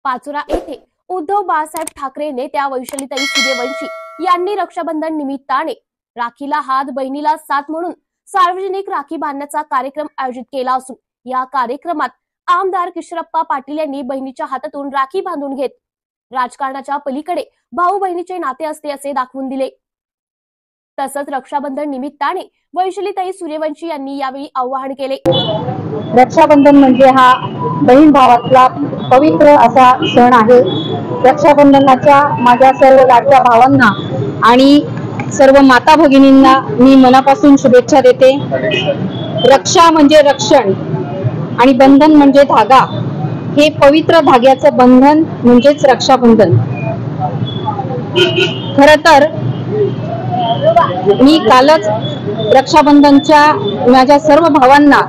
पाचोरा येथे उद्धव बाळासाहेब ठाकरे नेत्या वैशालीताई सूर्यवंशी यांनी रक्षाबंधन निमित्ताने राखीला हात बहिणीला साथ म्हणून सार्वजनिक राखी बांधण्याचा कार्यक्रम आयोजित केला असून या कार्यक्रमात आमदार किशोरप्पा पाटील यांनी बहिणीच्या हातातून राखी बांधून घेत राजकारणाच्या पलीकडे भाऊ बहिणीचे नाते असते असे दाखवून दिले। तसंच रक्षाबंधन निमित्ताने वैशालीताई सूर्यवंशी यांनी यावेळी आवाहन केले। रक्षाबंधन म्हणजे हा बहीण भावातला पवित्र असा सण आहे। रक्षाबंधनाच्या माझ्या सर्व लाडक्या भावांना आणि सर्व माता भगिनींना मी मनापासून शुभेच्छा देते। रक्षा म्हणजे रक्षण आणि बंधन म्हणजे धागा, हे पवित्र धाग्याचं बंधन म्हणजेच रक्षाबंधन। खरं तर मी कालच रक्षाबंधनच्या माझ्या सर्व भावांना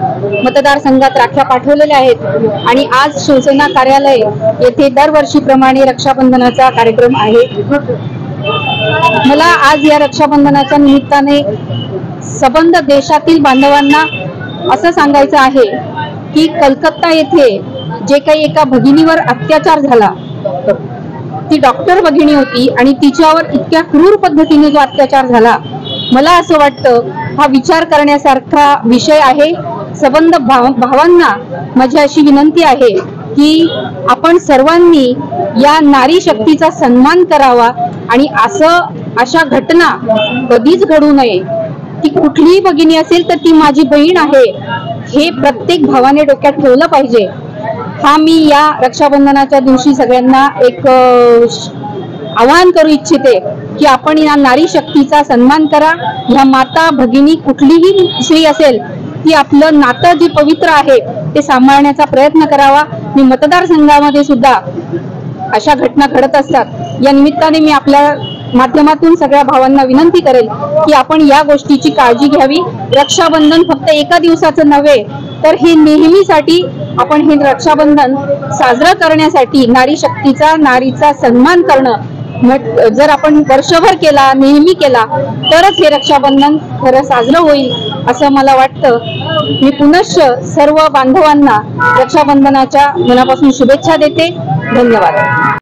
मतदारसंघात राख्या पाठवलेल्या आहेत आणि आज शिवसेना कार्यालय येथे दरवर्षीप्रमाणे रक्षाबंधनाचा कार्यक्रम आहे। मला आज या रक्षाबंधनाच्या निमित्ताने संबंध देशातील बांधवांना असं सांगायचं आहे की कलकत्ता येथे जे काही एका भगिनीवर अत्याचार झाला, ती डॉक्टर भगिनी होती आणि तिच्यावर इतक्या क्रूर पद्धतीने जो अत्याचार झाला, मला असं वाटतं हा विचार करण्यासारखा विषय आहे। संबंध भावांना माझी अशी विनंती आहे की आपण सर्वांनी या नारी शक्तीचा सन्मान करावा आणि अशा घटना कधीच घडू नये। ती कुठलीही भगिनी असेल तर ती माझी बहीण आहे हे प्रत्येक भावाने डोक्यात ठेवलं पाहिजे। हा मी या रक्षाबंधनाच्या दिवशी सगळ्यांना एक आवाहन करू इच्छिते की आपण या नारी शक्तीचा सन्मान करा। ह्या माता भगिनी कुठलीही स्त्री असेल ती आपलं नातं जे पवित्र आहे ते सांभाळण्याचा प्रयत्न करावा। मी मतदारसंघामध्ये सुद्धा अशा घटना घडत असतात। या निमित्ताने मी आपल्या माध्यमातून सगळ्या भावांना विनंती करेल की आपण या गोष्टीची काळजी घ्यावी। रक्षाबंधन फक्त एका दिवसाचं नव्हे तर हे नेहमीसाठी आपण हे रक्षाबंधन साजरं करण्यासाठी नारी शक्तीचा, नारीचा सन्मान करणं जर आपण वर्षभर केला, नेहमी केला तरच हे रक्षाबंधन खरं साजरं होईल असं मला वाटतं। मी पुनश्च सर्व बांधवांना रक्षाबंधनाच्या मनापासून शुभेच्छा देते। धन्यवाद।